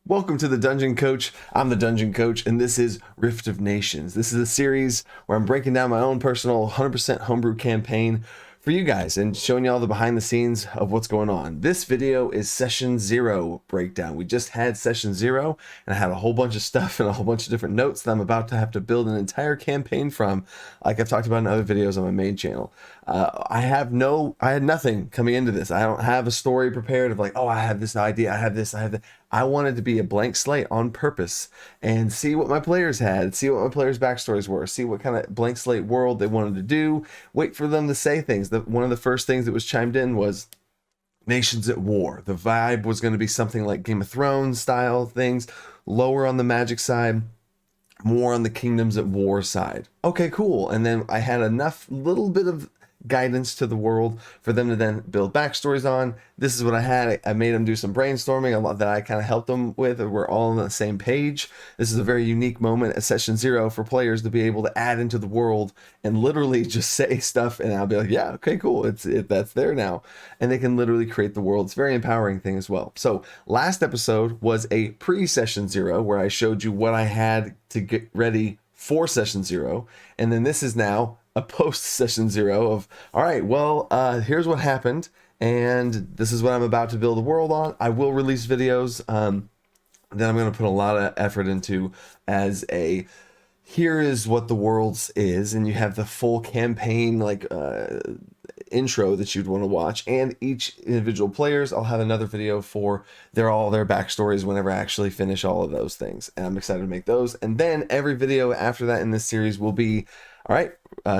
Welcome to the Dungeon Coach. I'm the Dungeon Coach, and this is Rift of Nations. This is a series where I'm breaking down my own personal 100% homebrew campaign for you guys and showing you all the behind the scenes of what's going on. This video is Session 0 breakdown. We just had Session 0, and I had a whole bunch of stuff and a whole bunch of different notes that I'm about to have to build an entire campaign from, like I've talked about in other videos on my main channel. I had nothing coming into this. I don't have a story prepared of like, oh, I have this idea, I have this, I have that. I wanted to be a blank slate on purpose and see what my players had, see what my players' backstories were, see what kind of blank slate world they wanted to do, wait for them to say things. One of the first things that was chimed in was nations at war. The vibe was going to be something like Game of Thrones style things, lower on the magic side, more on the kingdoms at war side. Okay, cool. And then I had enough little bit of guidance to the world for them to then build backstories on. This is what I had. I made them do some brainstorming, a lot that I kind of helped them with. We're all on the same page. This is a very unique moment at Session 0 for players to be able to add into the world and literally just say stuff, and I'll be like, yeah, okay, cool. That's there now. And they can literally create the world. It's a very empowering thing as well. So last episode was a pre-Session 0 where I showed you what I had to get ready for Session 0. And then this is now a post Session 0 of, all right, well, here's what happened, and this is what I'm about to build a world on. I will release videos that I'm going to put a lot of effort into as a, here is what the worlds is, and you have the full campaign like intro that you'd want to watch, and each individual players, I'll have another video for all their backstories whenever I actually finish all of those things, and I'm excited to make those. And then every video after that in this series will be, all right,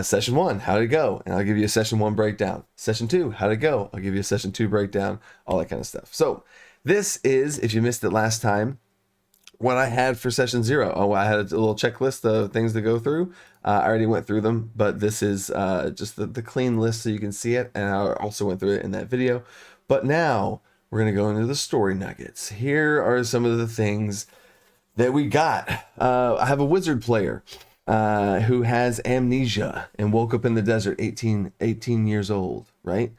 Session 1, how'd it go? And I'll give you a Session 1 breakdown. Session 2, how'd it go? I'll give you a Session 2 breakdown, all that kind of stuff. So this is, if you missed it last time, what I had for Session 0. Oh, I had a little checklist of things to go through. I already went through them, but this is just the clean list so you can see it, and I also went through it in that video. But now we're going to go into the story nuggets. Here are some of the things that we got. I have a wizard player who has amnesia and woke up in the desert 18 years old, right?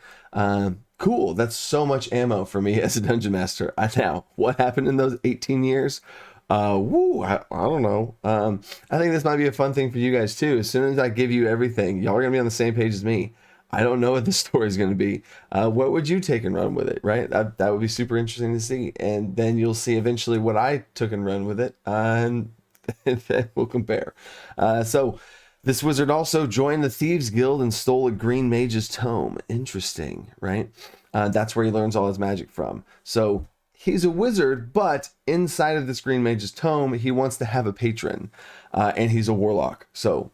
Cool. That's so much ammo for me as a dungeon master. Now, what happened in those 18 years? I don't know. I think this might be a fun thing for you guys too. As soon as I give you everything, y'all are going to be on the same page as me. I don't know what the story is going to be. What would you take and run with it, right? That would be super interesting to see. And then you'll see eventually what I took and run with it. And then we'll compare. So this wizard also joined the Thieves Guild and stole a green mage's tome. Interesting, right? That's where he learns all his magic from. So he's a wizard, but inside of this green mage's tome, he wants to have a patron, and he's a warlock. So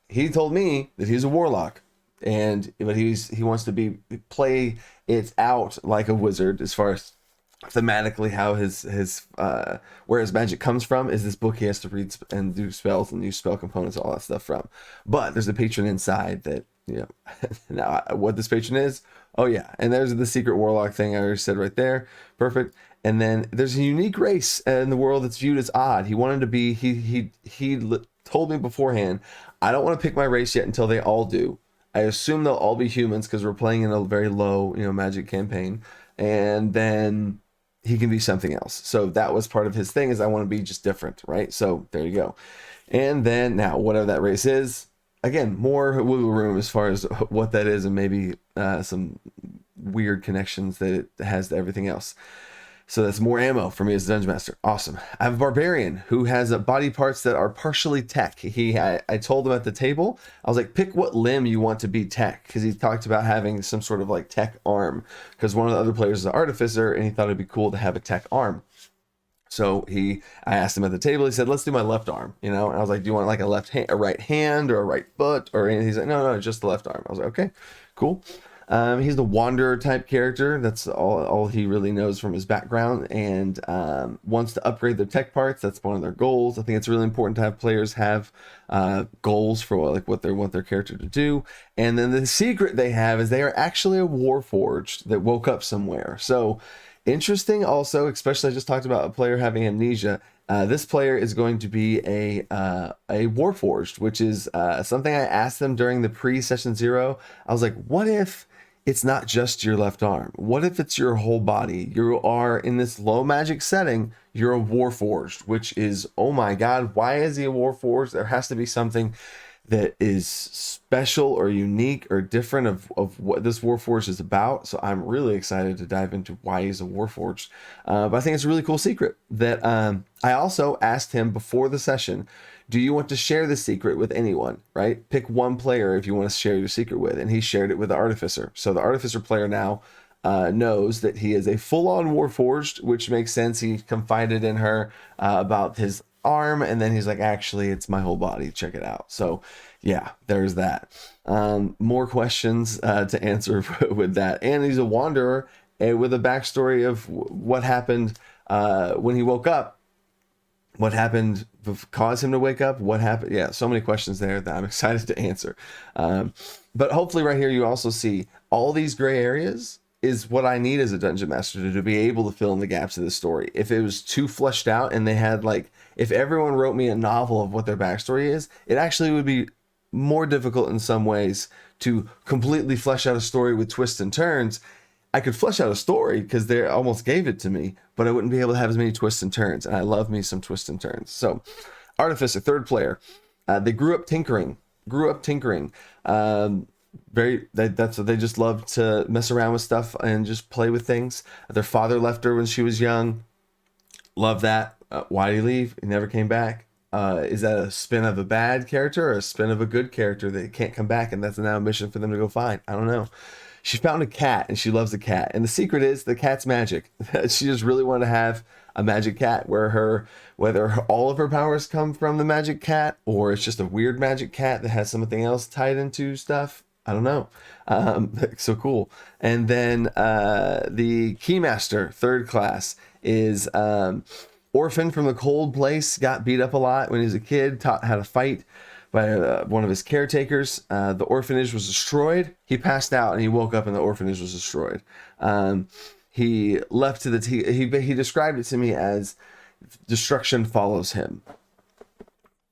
he told me that he's a warlock, but he wants to play it out like a wizard as far as thematically how his where his magic comes from is this book he has to read and do spells and use spell components, all that stuff from. But there's a patron inside that, now what this patron is, oh yeah, and there's the secret warlock thing I already said right there. Perfect. And then there's a unique race in the world that's viewed as odd. He wanted to be, he told me beforehand, I don't want to pick my race yet until they all do. I assume they'll all be humans because we're playing in a very low magic campaign, and then he can be something else. So that was part of his thing, is I want to be just different, right? So there you go. And then now whatever that race is, again, more wiggle room as far as what that is, and maybe some weird connections that it has to everything else. So that's more ammo for me as a dungeon master. Awesome. I have a barbarian who has body parts that are partially tech. I told him at the table, I was like, pick what limb you want to be tech, because he talked about having some sort of like tech arm, because one of the other players is an artificer and he thought it'd be cool to have a tech arm. So I asked him at the table, he said, let's do my left arm, and I was like, do you want like a right hand or a right foot or anything? He's like, no, just the left arm. I was like, okay, cool. He's the wanderer type character. That's all he really knows from his background, and wants to upgrade their tech parts. That's one of their goals. I think it's really important to have players have goals for what they want their character to do. And then the secret they have is they are actually a warforged that woke up somewhere. So interesting also, especially I just talked about a player having amnesia. This player is going to be a warforged, which is something I asked them during the pre-Session 0. I was like, what if it's not just your left arm? What if it's your whole body? You are in this low magic setting, you're a Warforged, which is, oh my God, why is he a Warforged? There has to be something that is special or unique or different of what this Warforged is about. So I'm really excited to dive into why he's a Warforged. But I think it's a really cool secret that I also asked him before the session, do you want to share the secret with anyone, right? Pick one player if you want to share your secret with. And he shared it with the Artificer. So the Artificer player now knows that he is a full-on Warforged, which makes sense. He confided in her about his arm, and then he's like, actually, it's my whole body. Check it out. So yeah, there's that. More questions to answer with that. And he's a wanderer with a backstory of what happened when he woke up. What happened caused him to wake up? What happened? Yeah, so many questions there that I'm excited to answer. But hopefully right here you also see all these gray areas is what I need as a dungeon master to be able to fill in the gaps of the story. If it was too fleshed out and they had like, if everyone wrote me a novel of what their backstory is, it actually would be more difficult in some ways to completely flesh out a story with twists and turns. I could flesh out a story because they almost gave it to me, but I wouldn't be able to have as many twists and turns. And I love me some twists and turns. So Artificer, third player, they grew up tinkering. That's what they just love to mess around with stuff and just play with things. Their father left her when she was young. Love that. Why did he leave? He never came back. Is that a spin of a bad character or a spin of a good character that can't come back? And that's now a mission for them to go find. I don't know. She found a cat and she loves the cat. And the secret is the cat's magic. She just really wanted to have a magic cat whether all of her powers come from the magic cat or it's just a weird magic cat that has something else tied into stuff. I don't know. So cool. And then the Keymaster, third class, is orphan from the cold place, got beat up a lot when he was a kid, taught how to fight by one of his caretakers. The orphanage was destroyed. He passed out and he woke up and the orphanage was destroyed. He left to he described it to me as destruction follows him.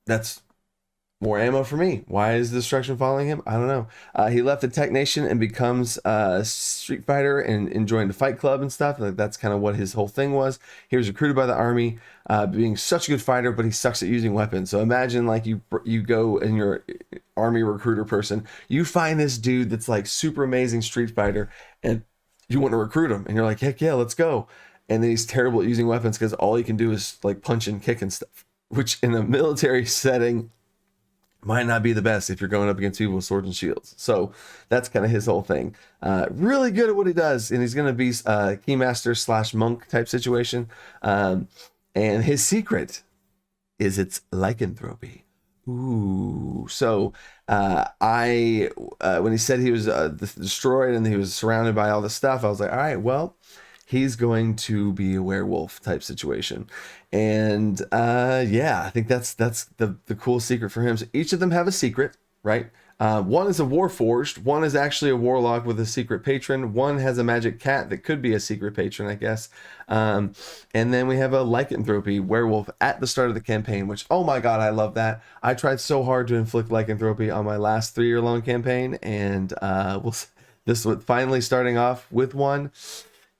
That's more ammo for me. Why is destruction following him? I don't know. He left the Tech Nation and becomes a street fighter and joined a fight club and stuff. Like that's kind of what his whole thing was. He was recruited by the army, being such a good fighter, but he sucks at using weapons. So imagine like you go and you're army recruiter person, you find this dude that's like super amazing street fighter, and you want to recruit him, and you're like, heck yeah, let's go. And then he's terrible at using weapons because all he can do is like punch and kick and stuff, which in a military setting might not be the best if you're going up against people with swords and shields. So that's kind of his whole thing. Really good at what he does, and he's going to be Keymaster / monk type situation. And his secret is its lycanthropy. Ooh. So when he said he was destroyed and he was surrounded by all this stuff, I was like, all right, well, he's going to be a werewolf type situation. And yeah, I think that's the cool secret for him. So each of them have a secret, right? One is a Warforged. One is actually a warlock with a secret patron. One has a magic cat that could be a secret patron, I guess. And then we have a lycanthropy werewolf at the start of the campaign, which, oh my God, I love that. I tried so hard to inflict lycanthropy on my last 3-year-long campaign, and this was finally starting off with one.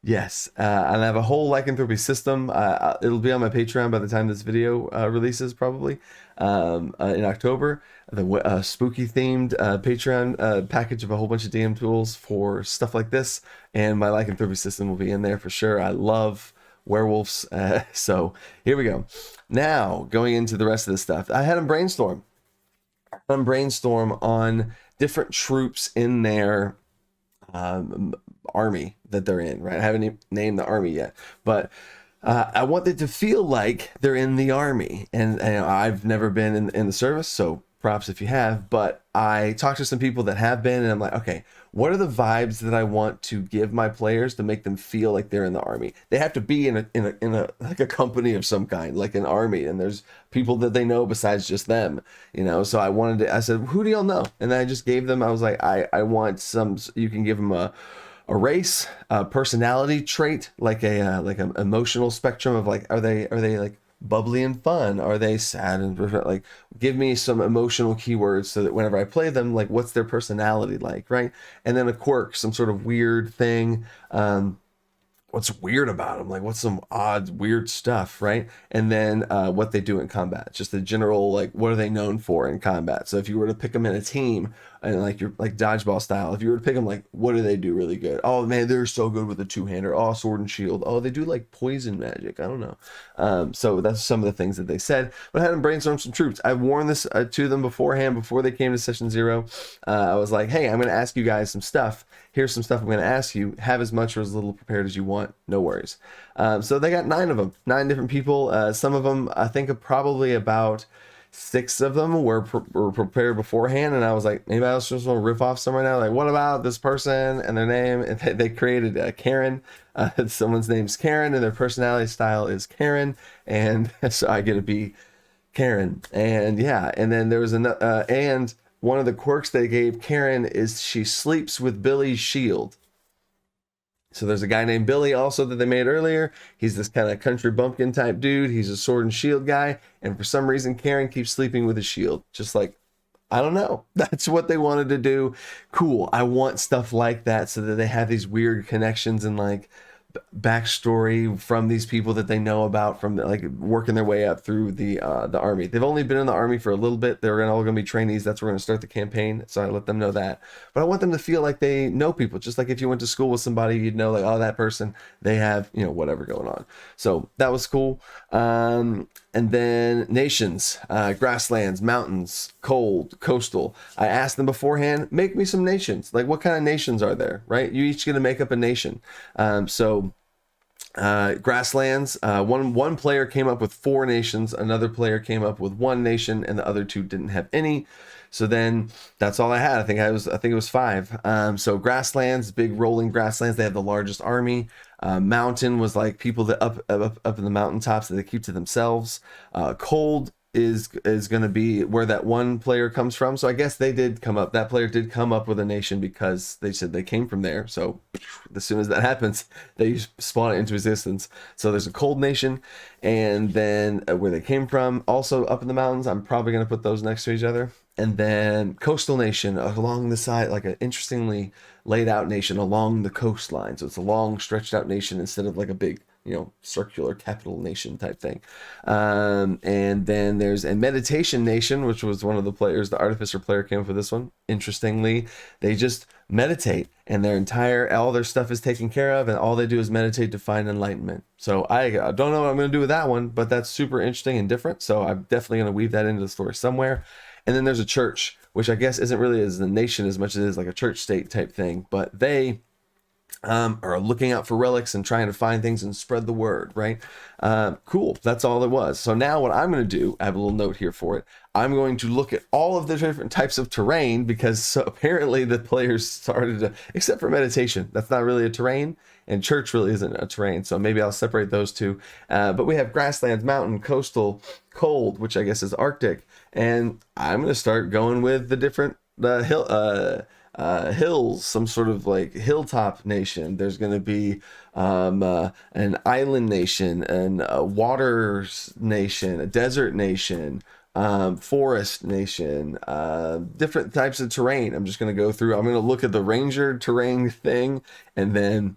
Yes, and I have a whole lycanthropy system. It'll be on my Patreon by the time this video releases, probably in October. The spooky themed Patreon package of a whole bunch of DM tools for stuff like this, and my lycanthropy system will be in there for sure. I love werewolves, so here we go. Now going into the rest of this stuff, I had them brainstorm on different troops in their army that they're in, right? I haven't named the army yet, but I want it to feel like they're in the army. And I've never been in the service, so props if you have, but I talked to some people that have been, and I'm like, okay, what are the vibes that I want to give my players to make them feel like they're in the army? They have to be in a like a company of some kind, like an army, and there's people that they know besides just them, you know. So I said, who do y'all know? And then I just gave them, I was like, I want some, you can give them a race, a personality trait, like an emotional spectrum of like, are they like bubbly and fun? Are they sad and like, give me some emotional keywords so that whenever I play them, like, what's their personality like, right? And then a quirk, some sort of weird thing. What's weird about them, like what's some odd weird stuff, right? And then what they do in combat, just the general, like, what are they known for in combat? So if you were to pick them in a team, and like you're like dodgeball style, if you were to pick them, like, what do they do really good? Oh man, they're so good with a two-hander. Oh, sword and shield. Oh, they do like poison magic. I don't know. So that's some of the things that they said, but I had them brainstorm some troops. I warned this to them beforehand, before they came to session 0. I was like, hey, I'm going to ask you guys some stuff. Here's some stuff I'm going to ask you. Have as much or as little prepared as you want. No worries. So they got 9 of them, 9 different people. Some of them, I think probably about 6 of them were prepared beforehand. And I was like, anybody else just want to riff off some right now? Like, what about this person and their name? And they created Karen. Someone's name's Karen and their personality style is Karen. And so I get to be Karen. And yeah, and then there was and one of the quirks they gave Karen is she sleeps with Billy's shield. So there's a guy named Billy also that they made earlier. He's this kind of country bumpkin type dude. He's a sword and shield guy. And for some reason, Karen keeps sleeping with his shield. Just like, I don't know. That's what they wanted to do. Cool. I want stuff like that so that they have these weird connections and like backstory from these people that they know about from like working their way up through the army. They've only been in the army for a little bit. They're all going to be trainees. That's where we're going to start the campaign. So I let them know that. But I want them to feel like they know people. Just like if you went to school with somebody, you'd know like, oh, that person, they have, you know, whatever going on. So that was cool. And then nations, grasslands, mountains, cold, coastal. I asked them beforehand, make me some nations. Like, what kind of nations are there, right? You each going to make up a nation. Grasslands, one player came up with 4 nations, another player came up with 1 nation, and the other 2 didn't have any. So then that's all I had. I think it was 5. So grasslands, big rolling grasslands, they have the largest army. Mountain was like people that up in the mountaintops that they keep to themselves. Cold is going to be where that one player comes from. So I guess that player did come up with a nation because they said they came from there. So as soon as that happens, they spawn it into existence. So there's a cold nation, and then where they came from, also up in the mountains. I'm probably going to put those next to each other. And then coastal nation along the side, like an interestingly laid out nation along the coastline. So it's a long stretched out nation instead of like a big, you know, circular capital nation type thing. And then there's a meditation nation, which was one of the players, the artificer player came up with this one. Interestingly, they just meditate and all their stuff is taken care of, and all they do is meditate to find enlightenment. So I don't know what I'm going to do with that one, but that's super interesting and different. So I'm definitely going to weave that into the story somewhere. And then there's a church, which I guess isn't really as a nation as much as it is like a church state type thing, but they are looking out for relics and trying to find things and spread the word, right? Cool. That's all it was. So now what I'm going to do, I have a little note here for it. I'm going to look at all of the different types of terrain, because apparently the players started to, except for meditation, that's not really a terrain, and church really isn't a terrain. So maybe I'll separate those two. But we have grasslands, mountain, coastal, cold, which I guess is Arctic. And I'm going to start going with the different hills, some sort of like hilltop nation. There's going to be an island nation, and a water nation, a desert nation, forest nation, different types of terrain. I'm just going to go through. I'm going to look at the ranger terrain thing and then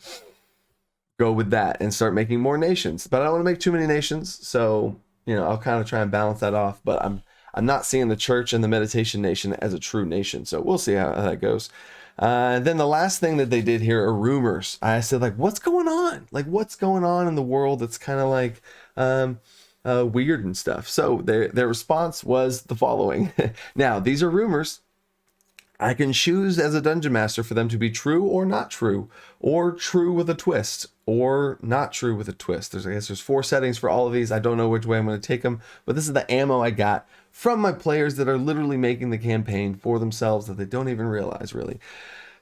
go with that and start making more nations. But I don't want to make too many nations, so you know, I'll kind of try and balance that off. But I'm not seeing the church and the meditation nation as a true nation. So we'll see how that goes. Then the last thing that they did here are rumors. I said, like, what's going on? Like, what's going on in the world that's kind of like weird and stuff. So their response was the following. Now, these are rumors. I can choose as a dungeon master for them to be true or not true, or true with a twist, or not true with a twist. I guess there's 4 settings for all of these. I don't know which way I'm going to take them, but this is the ammo I got from my players that are literally making the campaign for themselves that they don't even realize, really.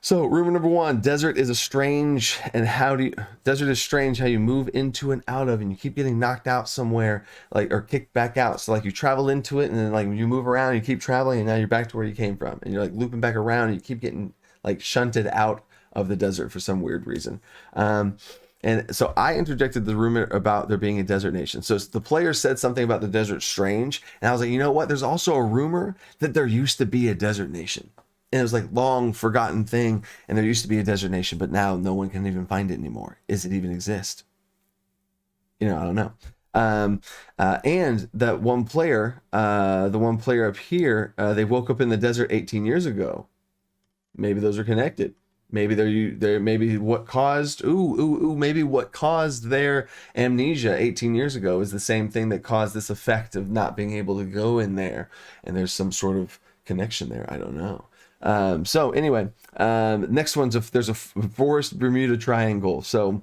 So rumor number 1, desert is strange how you move into and out of, and you keep getting knocked out somewhere, like, or kicked back out. So like you travel into it, and then like you move around, you keep traveling, and now you're back to where you came from, and you're like looping back around, and you keep getting like shunted out of the desert for some weird reason. And so I interjected the rumor about there being a desert nation. So the player said something about the desert strange. And I was like, you know what? There's also a rumor that there used to be a desert nation. And it was like long forgotten thing. And there used to be a desert nation, but now no one can even find it anymore. Is it even exist? I don't know. And that one player, the one player up here, they woke up in the desert 18 years ago. Maybe those are connected. Maybe maybe what caused maybe what caused their amnesia 18 years ago is the same thing that caused this effect of not being able to go in there, and there's some sort of connection there. I don't know. So anyway, next one's there's a forest Bermuda Triangle. So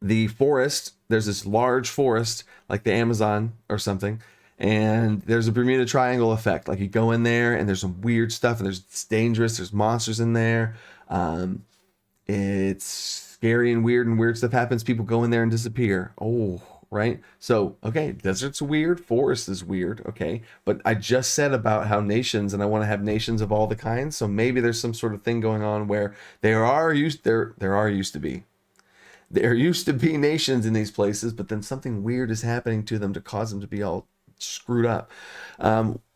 the forest, there's this large forest like the Amazon or something, and there's a Bermuda Triangle effect. Like you go in there and there's some weird stuff, and it's dangerous. There's monsters in there. It's scary and weird stuff happens. People go in there and disappear. Oh, right. So, okay, desert's weird. Forest is weird. Okay. But I just said about how nations, and I want to have nations of all the kinds. So maybe there's some sort of thing going on where there used to be nations in these places, but then something weird is happening to them to cause them to be all screwed up.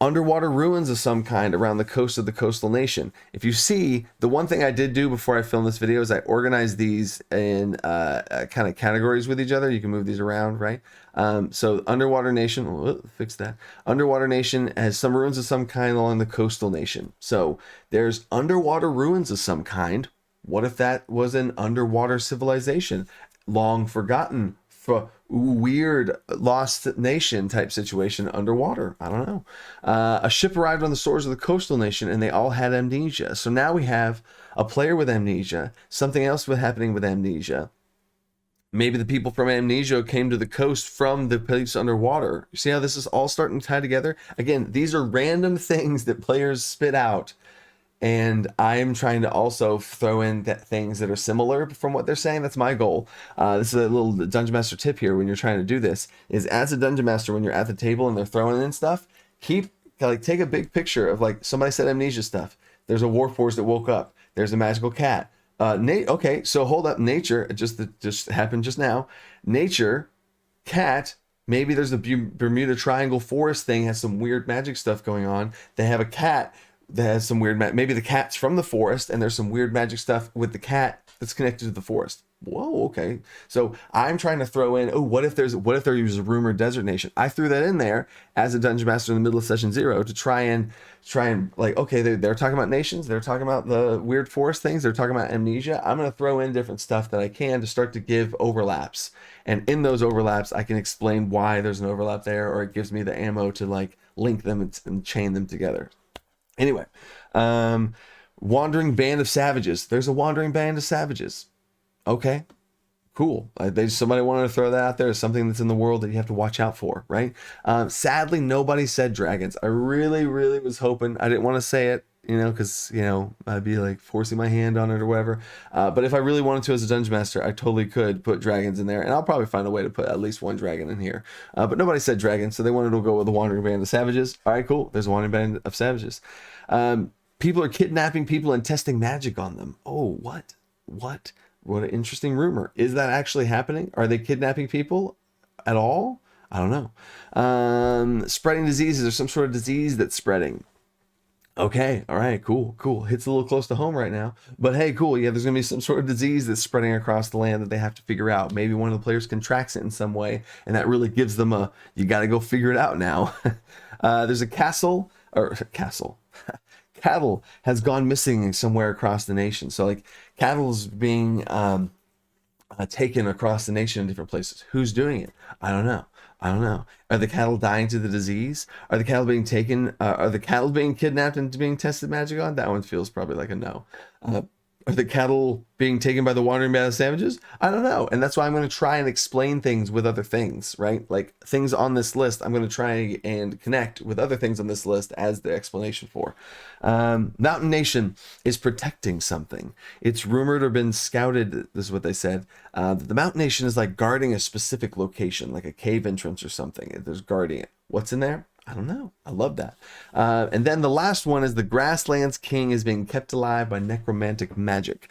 Underwater ruins of some kind around the coast of the coastal nation. If you see, the one thing I did do before I filmed this video is I organized these in kind of categories with each other. You can move these around, right? So underwater nation, fix that. Underwater nation has some ruins of some kind along the coastal nation. So there's underwater ruins of some kind. What if that was an underwater civilization, long forgotten, for weird lost nation type situation underwater? I don't know. A ship arrived on the shores of the coastal nation and they all had amnesia. So now we have a player with amnesia, something else was happening with amnesia. Maybe the people from amnesia came to the coast from the place underwater. You see how this is all starting to tie together? Again, these are random things that players spit out. And I'm trying to also throw in things that are similar from what they're saying. That's my goal. This is a little Dungeon Master tip here when you're trying to do this, is as a Dungeon Master, when you're at the table and they're throwing in stuff, take a big picture of like somebody said amnesia stuff. There's a warforged that woke up. There's a magical cat. Okay, so hold up. Nature, just happened just now. Nature, cat, maybe there's a Bermuda Triangle forest thing, has some weird magic stuff going on. They have a cat that has some weird maybe the cat's from the forest and there's some weird magic stuff with the cat that's connected to the forest. Whoa, okay. So I'm trying to throw in, what if there is a rumored desert nation? I threw that in there as a Dungeon Master in the middle of session 0 to try and like, okay, they're talking about nations, they're talking about the weird forest things, they're talking about amnesia. I'm going to throw in different stuff that I can to start to give overlaps. And in those overlaps, I can explain why there's an overlap there, or it gives me the ammo to like link them and chain them together. Anyway, wandering band of savages. There's a wandering band of savages. Okay, cool. Somebody wanted to throw that out there as something that's in the world that you have to watch out for, right? Sadly, nobody said dragons. I really, really was hoping. I didn't want to say it, because, I'd be like forcing my hand on it or whatever. But if I really wanted to as a Dungeon Master, I totally could put dragons in there. And I'll probably find a way to put at least one dragon in here. But nobody said dragons, so they wanted to go with the wandering band of savages. All right, cool. There's a wandering band of savages. People are kidnapping people and testing magic on them. Oh, what? What an interesting rumor. Is that actually happening? Are they kidnapping people at all? I don't know. Spreading diseases. There's some sort of disease that's spreading. Okay, all right, cool. Hits a little close to home right now. But hey, cool, yeah, there's going to be some sort of disease that's spreading across the land that they have to figure out. Maybe one of the players contracts it in some way, and that really gives them you got to go figure it out now. There's a cattle has gone missing somewhere across the nation. So like cattle's being taken across the nation in different places. Who's doing it? I don't know. Are the cattle dying to the disease? Are the cattle being taken? Are the cattle being kidnapped and being tested magic on? That one feels probably like a no. Are the cattle being taken by the wandering band of savages? I don't know. And that's why I'm going to try and explain things with other things, right? Like things on this list, I'm going to try and connect with other things on this list as the explanation for. Mountain Nation is protecting something. It's rumored or been scouted, this is what they said, that the Mountain Nation is like guarding a specific location, like a cave entrance or something. There's guarding it. What's in there? I don't know. I love that. And then the last one is the Grasslands King is being kept alive by necromantic magic.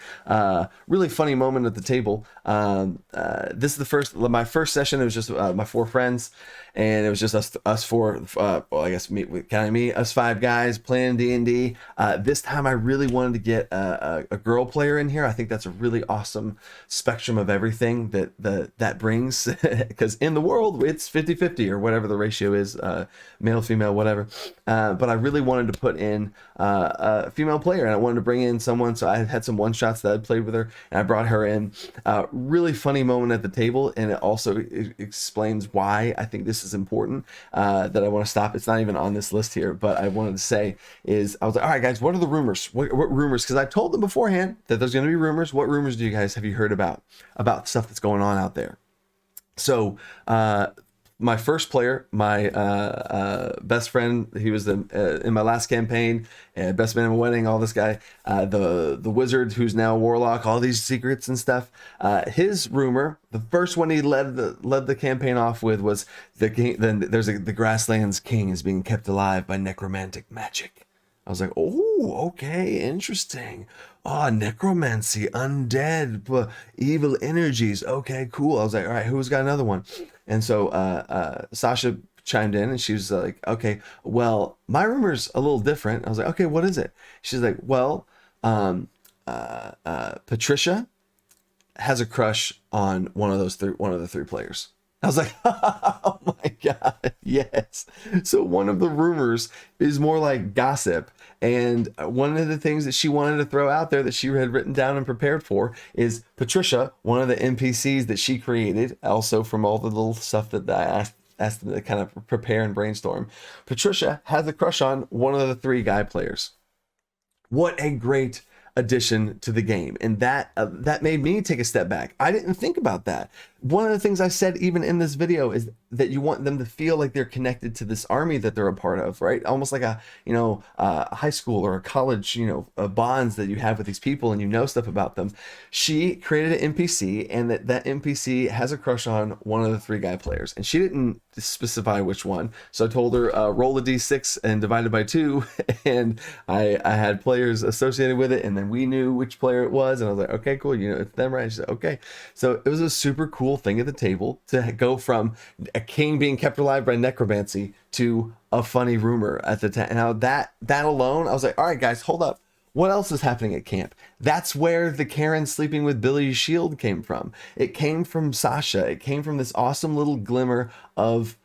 Really funny moment at the table. This is my first session. It was just my 4 friends, and it was just us 4. Well, I guess counting me, us 5 guys playing D&D. This time I really wanted to get a girl player in here. I think that's a really awesome spectrum of everything that brings, because in the world it's 50-50 or whatever the ratio is, male, female, whatever. But I really wanted to put in a female player, and I wanted to bring in someone. So I had some one-shots that I'd played with her, and I brought her in. Really funny moment at the table, and it also explains why I think this is important, that I want to stop. It's not even on this list here, but I wanted to say is, I was like, all right, guys, what are the rumors? What rumors? Because I told them beforehand that there's going to be rumors. What rumors have you heard about stuff that's going on out there? So, my first player, my best friend, he was in my last campaign, best man at my wedding, all this guy, the wizard who's now a warlock, all these secrets and stuff. His rumor, the first one he led the campaign off with was the Grasslands King is being kept alive by necromantic magic. I was like, oh, okay, interesting. Necromancy, undead, evil energies. Okay, cool. I was like, all right, who's got another one? And so Sasha chimed in, and she was like, okay, well, my rumor's a little different. I was like, okay, what is it? She's like, well, Patricia has a crush on one of the 3 players. I was like, oh my God, yes. So one of the rumors is more like gossip. And one of the things that she wanted to throw out there that she had written down and prepared for is Patricia, one of the NPCs that she created, also from all the little stuff that I asked them to kind of prepare and brainstorm. Patricia has a crush on one of the 3 guy players. What a great addition to the game. And that made me take a step back. I didn't think about that. One of the things I said even in this video is that you want them to feel like they're connected to this army that they're a part of, right? Almost like a high school or a college, bonds that you have with these people, and stuff about them. She created an NPC, and that NPC has a crush on one of the 3 guy players, and she didn't specify which one. So I told her, roll a d6 and divide it by 2, and I had players associated with it, and then we knew which player it was, and I was like, okay, cool, it's them, right? She said, okay. So it was a super cool thing at the table to go from a king being kept alive by necromancy to a funny rumor at the time. Now that alone, I was like, all right, guys, hold up. What else is happening at camp? That's where the Karen sleeping with Billy's shield came from. It came from Sasha. It came from this awesome little glimmer of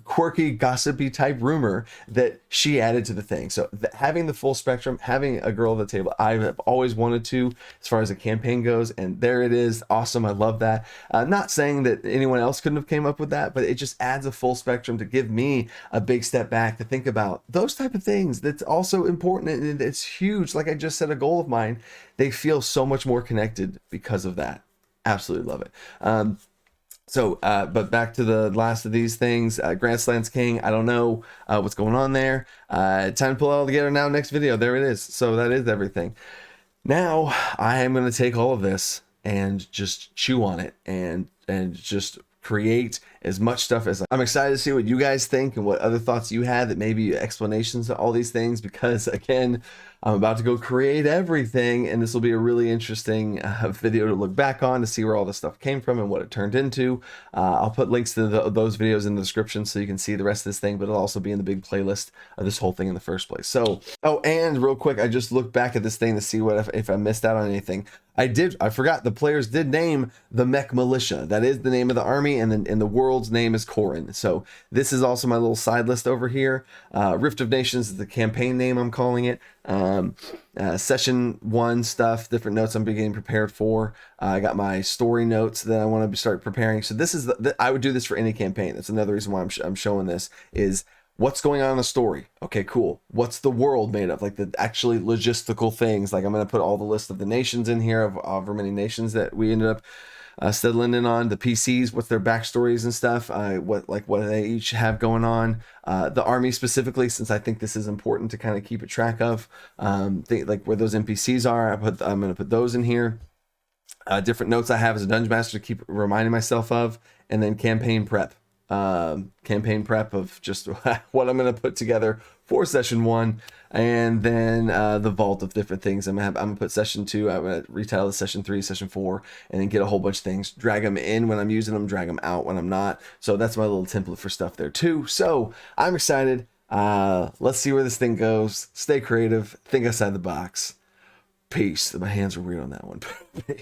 quirky, gossipy type rumor that she added to the thing. So having the full spectrum, having a girl at the table, I've always wanted to, as far as a campaign goes, and there it is. Awesome. I love that. Not saying that anyone else couldn't have came up with that, but it just adds a full spectrum to give me a big step back to think about those type of things. That's also important, and it's huge. Like I just said, a goal of mine, they feel so much more connected because of that. Absolutely love it. But back to the last of these things, Grasslands King, I don't know what's going on there. Time to pull it all together now, next video. There it is. So that is everything. Now I am going to take all of this and just chew on it and just create as much stuff as I'm excited to see what you guys think and what other thoughts you had, that maybe explanations to all these things, because again, I'm about to go create everything, and this will be a really interesting video to look back on to see where all this stuff came from and what it turned into. I'll put links to those videos in the description so you can see the rest of this thing, but it'll also be in the big playlist of this whole thing in the first place. So, and real quick, I just looked back at this thing to see if I missed out on anything. I forgot the players did name the Mech Militia. That is the name of the army, and then in the world's name is Corin. So this is also my little side list over here. Rift of Nations is the campaign name I'm calling it. Session 1 stuff, different notes I'm beginning prepared for. I got my story notes that I want to start preparing. So this is I would do this for any campaign. That's another reason why I'm showing this is what's going on in the story. Okay, cool. What's the world made of? Like the actually logistical things. Like I'm going to put all the list of the nations in here of however many nations that we ended up settling in on. The PCs, what's their backstories and stuff, what do they each have going on, the army specifically, since I think this is important to kind of keep a track of, like where those NPCs are. I'm going to put those in here. Different notes I have as a dungeon master to keep reminding myself of, and then campaign prep. campaign prep of just what I'm going to put together for session 1, and then the vault of different things. I'm gonna put session 2. I'm gonna retitle the session 3, session 4, and then get a whole bunch of things, drag them in when I'm using them, drag them out when I'm not. So that's my little template for stuff there too. So I'm excited. Let's see where this thing goes. Stay creative, think outside the box. Peace. My hands are weird on that one. Peace.